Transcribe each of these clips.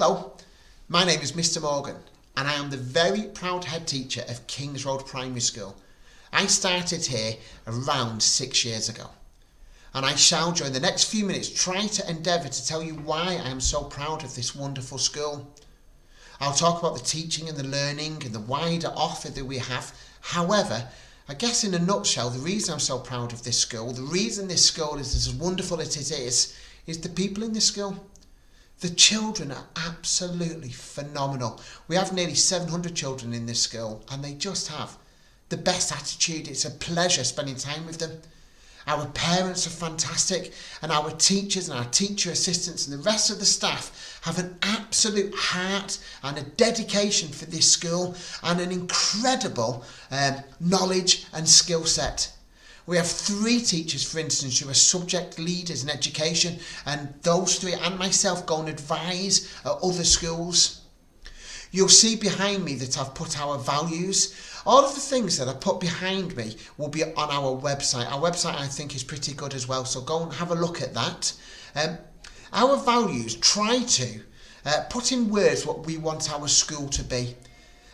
Hello, my name is Mr. Morgan and I am the very proud head teacher of Kings Road Primary School. I started here around 6 years ago and I shall during the next few minutes try to endeavour to tell you why I am so proud of this wonderful school. I'll talk about the teaching and the learning and the wider offer that we have. However, I guess in a nutshell, the reason I'm so proud of this school, the reason this school is as wonderful as it is the people in this school. The children are absolutely phenomenal. We have nearly 700 children in this school and they just have the best attitude. It's a pleasure spending time with them. Our parents are fantastic and our teachers and our teacher assistants and the rest of the staff have an absolute heart and a dedication for this school and an incredible knowledge and skill set. We have 3 teachers, for instance, who are subject leaders in education, and those 3 and myself go and advise at other schools. You'll see behind me that I've put our values. All of the things that I put behind me will be on our website. Our website, I think, is pretty good as well, so go and have a look at that. Our values try to put in words what we want our school to be.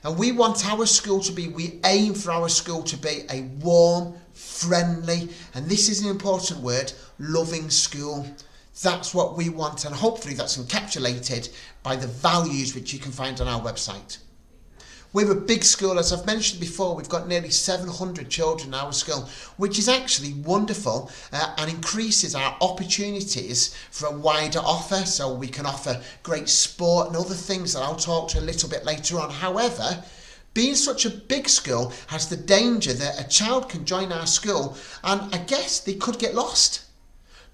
And we aim for our school to be a warm, friendly, and this is an important word, loving school. That's what we want, and hopefully that's encapsulated by the values which you can find on our website. We're a big school, as I've mentioned before. We've got nearly 700 children in our school, which is actually wonderful and increases our opportunities for a wider offer, so we can offer great sport and other things that I'll talk to a little bit later on. However, being such a big school has the danger that a child can join our school and I guess they could get lost.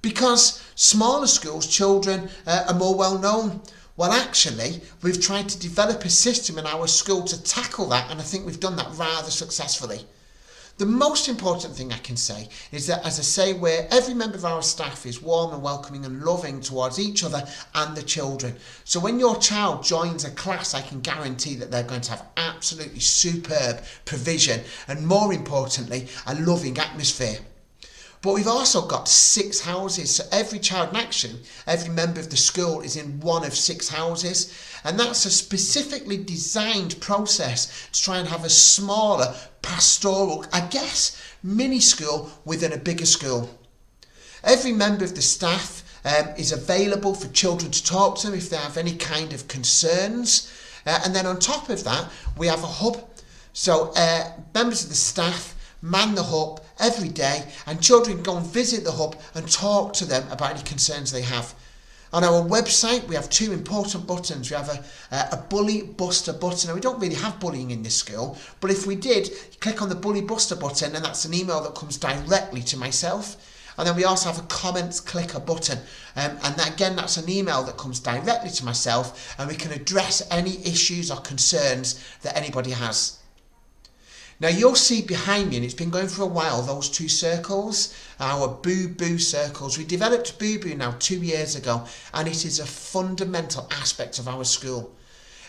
Because smaller schools, children are more well known. Well, actually, we've tried to develop a system in our school to tackle that, and I think we've done that rather successfully. The most important thing I can say is that, as I say, where every member of our staff is warm and welcoming and loving towards each other and the children. So when your child joins a class, I can guarantee that they're going to have absolutely superb provision and, more importantly, a loving atmosphere. But we've also got 6 houses, so every child in action, every member of the school is in one of 6 houses, and that's a specifically designed process to try and have a smaller pastoral, I guess, mini school within a bigger school. Every member of the staff is available for children to talk to if they have any kind of concerns, and then on top of that we have a hub, so members of the staff man the hub every day and children can go and visit the hub and talk to them about any concerns they have. On our website we have 2 important buttons. We have a bully buster button, and we don't really have bullying in this school, but if we did, you click on the bully buster button and that's an email that comes directly to myself. And then we also have a comments clicker button, and that, again, that's an email that comes directly to myself and we can address any issues or concerns that anybody has. Now you'll see behind me, and it's been going for a while, those 2 circles, our Boo Boo circles. We developed Boo Boo now 2 years ago, and it is a fundamental aspect of our school.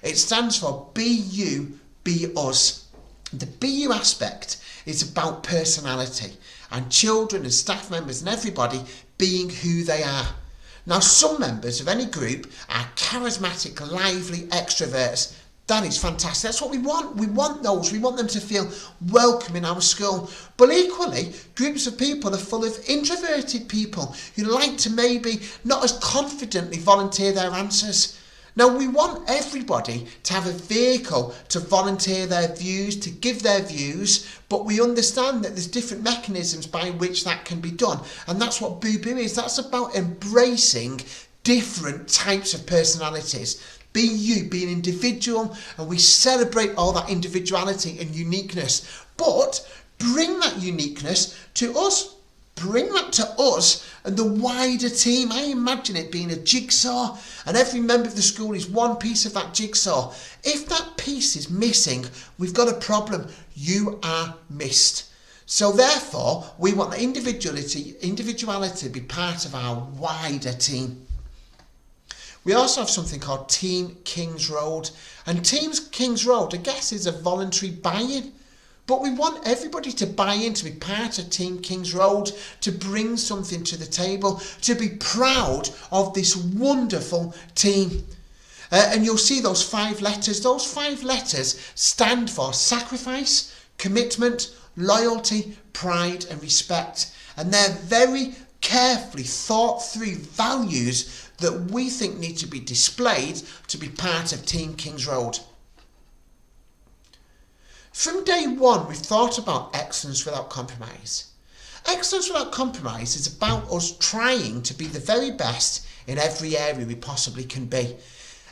It stands for Be You, Be Us. The Be You aspect is about personality and children and staff members and everybody being who they are. Now some members of any group are charismatic, lively extroverts. That is fantastic. That's what we want. We want those. We want them to feel welcome in our school. But equally, groups of people are full of introverted people who like to maybe not as confidently volunteer their answers. Now, we want everybody to have a vehicle to volunteer their views, to give their views, but we understand that there's different mechanisms by which that can be done. And that's what Boo Boo is. That's about embracing different types of personalities. Be you, be an individual, and we celebrate all that individuality and uniqueness. But bring that uniqueness to us. Bring that to us and the wider team. I imagine it being a jigsaw, and every member of the school is one piece of that jigsaw. If that piece is missing, we've got a problem. You are missed. So therefore, we want the individuality to be part of our wider team. We also have something called Team Kings Road, and Team Kings Road, I guess, is a voluntary buy-in. But we want everybody to buy in, to be part of Team Kings Road, to bring something to the table, to be proud of this wonderful team. And you'll see those 5 letters. Those 5 letters stand for sacrifice, commitment, loyalty, pride and respect. And they're very carefully thought through values that we think need to be displayed to be part of Team Kings Road. From day one, we've thought about excellence without compromise. Excellence without compromise is about us trying to be the very best in every area we possibly can be.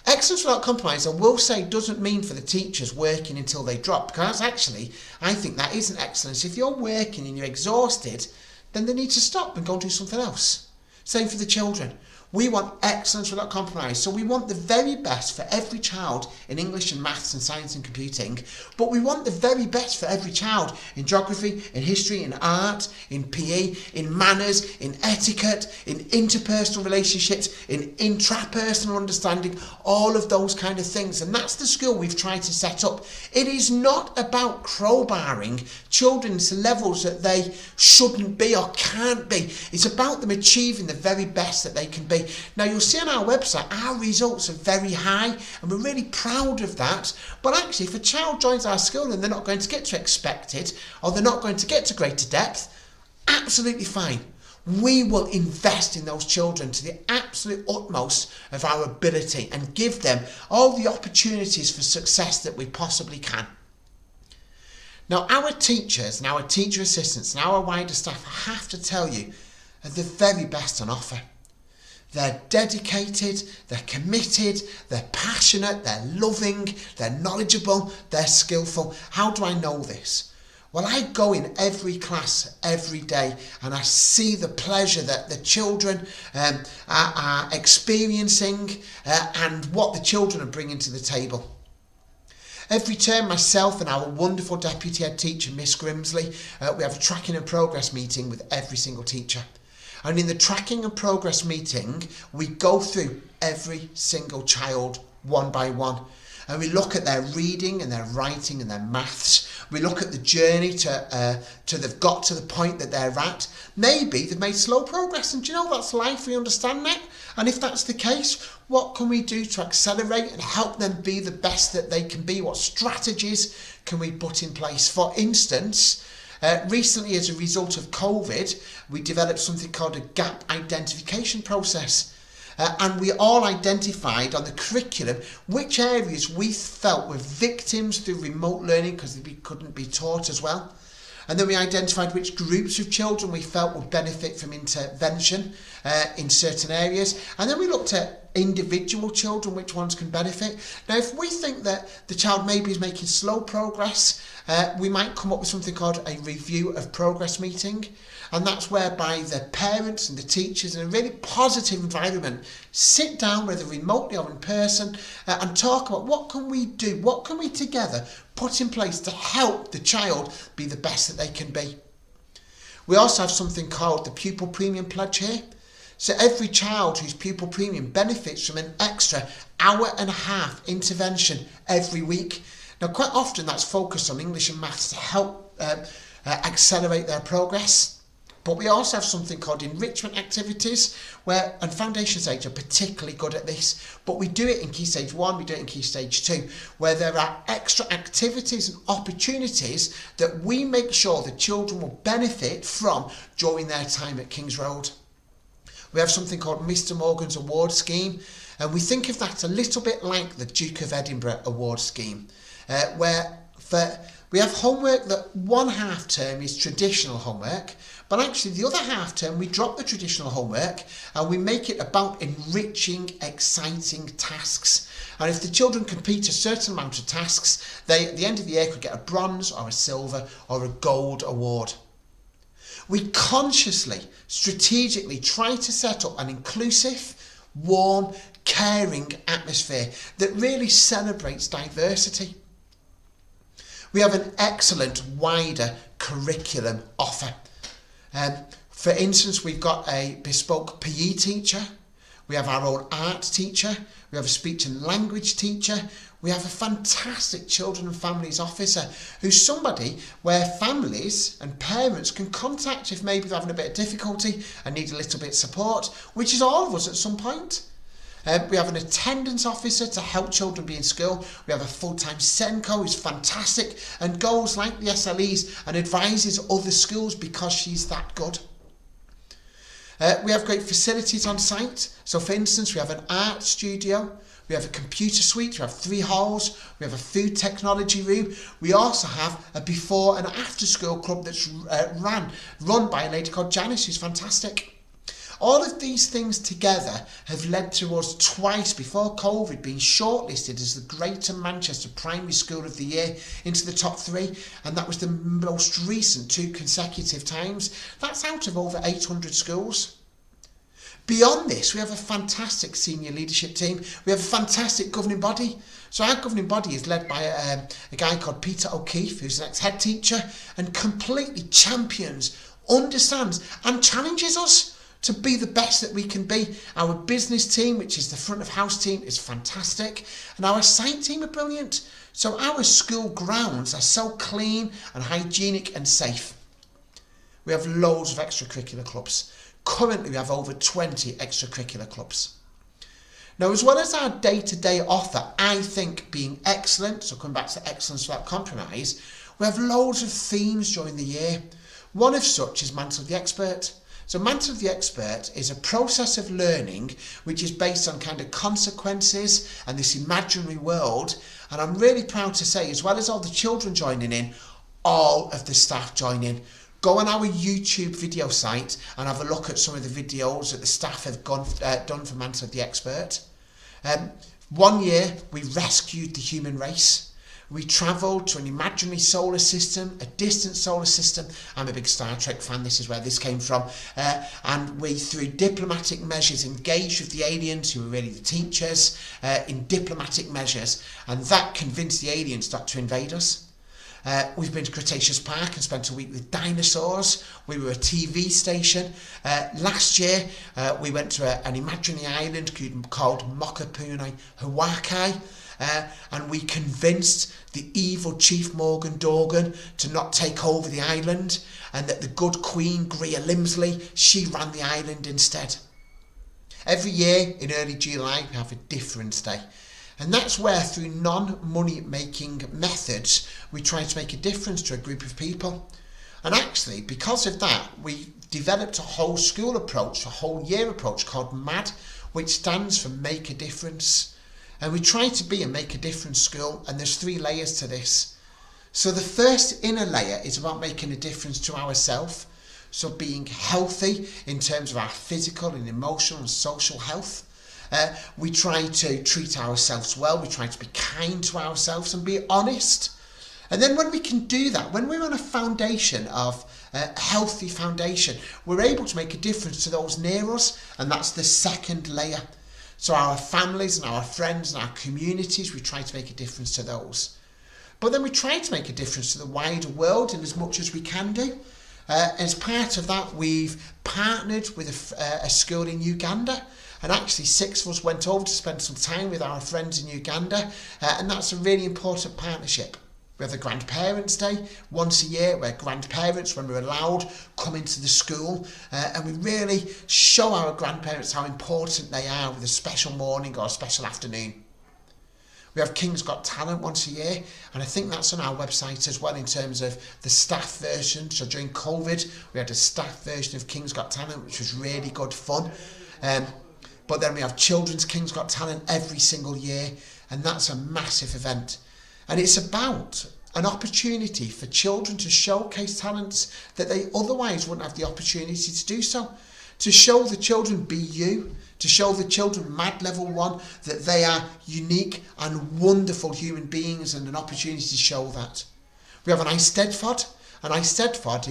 Excellence without compromise, I will say, doesn't mean for the teachers working until they drop, because actually I think that isn't excellence. If you're working and you're exhausted, then they need to stop and go and do something else. Same for the children. We want excellence without compromise. So we want the very best for every child in English and maths and science and computing, but we want the very best for every child in geography, in history, in art, in PE, in manners, in etiquette, in interpersonal relationships, in intrapersonal understanding, all of those kind of things. And that's the school we've tried to set up. It is not about crowbarring children to levels that they shouldn't be or can't be. It's about them achieving the very best that they can be. Now you'll see on our website our results are very high and we're really proud of that, but actually if a child joins our school and they're not going to get to expected or they're not going to get to greater depth, absolutely fine. We will invest in those children to the absolute utmost of our ability and give them all the opportunities for success that we possibly can. Now our teachers and our teacher assistants and our wider staff, I have to tell you, are the very best on offer. They're dedicated, they're committed, they're passionate, they're loving, they're knowledgeable, they're skillful. How do I know this? Well, I go in every class every day and I see the pleasure that the children are experiencing and what the children are bringing to the table. Every term, myself and our wonderful deputy head teacher, Miss Grimsley, we have a tracking and progress meeting with every single teacher. And in the tracking and progress meeting, we go through every single child one by one. And we look at their reading and their writing and their maths. We look at the journey to they've got to the point that they're at. Maybe they've made slow progress, and do you know that's life, we understand that. And if that's the case, what can we do to accelerate and help them be the best that they can be? What strategies can we put in place? For instance, recently as a result of COVID, we developed something called a gap identification process. And we all identified on the curriculum which areas we felt were victims through remote learning because they couldn't be taught as well. And then we identified which groups of children we felt would benefit from intervention in certain areas. And then we looked at individual children, which ones can benefit. Now, if we think that the child maybe is making slow progress, we might come up with something called a review of progress meeting. And that's whereby the parents and the teachers in a really positive environment sit down, whether remotely or in person, and talk about what can we do, what can we together put in place to help the child be the best that they can be. We also have something called the Pupil Premium Pledge here. So every child whose pupil premium benefits from an extra hour-and-a-half intervention every week. Now quite often that's focused on English and maths to help accelerate their progress. But we also have something called enrichment activities, and foundation stage are particularly good at this, but we do it in Key Stage 1, we do it in Key Stage 2, where there are extra activities and opportunities that we make sure the children will benefit from during their time at Kings Road. We have something called Mr. Morgan's Award Scheme, and we think of that a little bit like the Duke of Edinburgh Award Scheme, where we have homework that one half term is traditional homework, but actually the other half term we drop the traditional homework and we make it about enriching, exciting tasks. And if the children complete a certain amount of tasks, they at the end of the year could get a bronze or a silver or a gold award. We consciously, strategically try to set up an inclusive, warm, caring atmosphere that really celebrates diversity. We have an excellent wider curriculum offer. For instance, we've got a bespoke PE teacher, we have our own art teacher, we have a speech and language teacher, we have a fantastic children and families officer who's somebody where families and parents can contact if maybe they're having a bit of difficulty and need a little bit of support, which is all of us at some point. We have an attendance officer to help children be in school. We have a full-time Senko who's fantastic and goes like the SLEs and advises other schools because she's that good. We have great facilities on site. So for instance, we have an art studio, we have a computer suite, we have 3 halls, we have a food technology room. We also have a before and after school club that's run by a lady called Janice, who's fantastic. All of these things together have led to us twice before COVID being shortlisted as the Greater Manchester Primary School of the Year into the top 3, and that was the most recent 2 consecutive times. That's out of over 800 schools. Beyond this, we have a fantastic senior leadership team. We have a fantastic governing body. So our governing body is led by a guy called Peter O'Keefe, who's an ex-head teacher and completely champions, understands and challenges us to be the best that we can be. Our business team, which is the front of house team, is fantastic, and our site team are brilliant. So our school grounds are so clean and hygienic and safe. We have loads of extracurricular clubs. Currently we have over 20 extracurricular clubs. Now, as well as our day-to-day offer, I think being excellent, so coming back to excellence without compromise, we have loads of themes during the year. One of such is Mantle of the Expert. So Mantle of the Expert is a process of learning which is based on kind of consequences and this imaginary world. And I'm really proud to say, as well as all the children joining in, all of the staff join in. Go on our YouTube video site and have a look at some of the videos that the staff have done for Mantle of the Expert. One year we rescued the human race. We travelled to an imaginary solar system, a distant solar system. I'm a big Star Trek fan, this is where this came from. And we, through diplomatic measures, engaged with the aliens, who were really the teachers, in diplomatic measures. And that convinced the aliens not to invade us. We've been to Cretaceous Park and spent a week with dinosaurs. We were a TV station. Last year, we went to an imaginary island called Mokopuni Hawaii. And we convinced the evil Chief Morgan Dorgan to not take over the island, and that the good Queen Greer Limsley, she ran the island instead. Every year in early July we have a difference day, and that's where through non-money making methods we try to make a difference to a group of people. And actually, because of that, we developed a whole school approach, a whole year approach called MAD, which stands for Make a Difference. And we try to be a make a difference school, and there's 3 layers to this. So the first inner layer is about making a difference to ourselves. So being healthy in terms of our physical and emotional and social health. We try to treat ourselves well. We try to be kind to ourselves and be honest. And then when we can do that, when we're on a foundation of a healthy foundation, we're able to make a difference to those near us, and that's the second layer. So our families and our friends and our communities, we try to make a difference to those. But then we try to make a difference to the wider world in as much as we can do. As part of that, we've partnered with a school in Uganda, and actually 6 of us went over to spend some time with our friends in Uganda, and that's a really important partnership. We have the Grandparents' Day once a year, where grandparents, when we're allowed, come into the school, and we really show our grandparents how important they are with a special morning or a special afternoon. We have King's Got Talent once a year, and I think that's on our website as well in terms of the staff version. So during COVID, we had a staff version of King's Got Talent, which was really good fun. But then we have Children's King's Got Talent every single year, and that's a massive event. And it's about an opportunity for children to showcase talents that they otherwise wouldn't have the opportunity to do so. To show the children be you, to show the children MAD level 1 that they are unique and wonderful human beings, and an opportunity to show that. We have an Eisteddfod, and Eisteddfod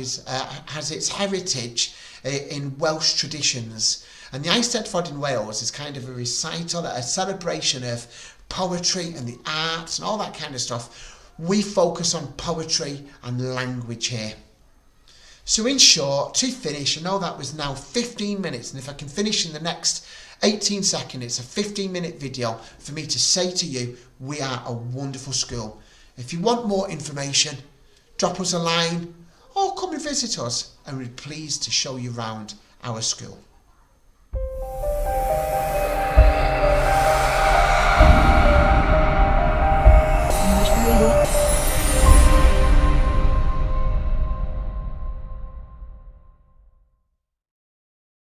has its heritage in Welsh traditions. And the Eisteddfod in Wales is kind of a recital, a celebration of poetry and the arts and all that kind of stuff. We focus on poetry and language here. So in short, to finish, I know that was now 15 minutes, and if I can finish in the next 18 seconds, it's a 15-minute video for me to say to you, we are a wonderful school. If you want more information, drop us a line or come and visit us, and we're pleased to show you around our school.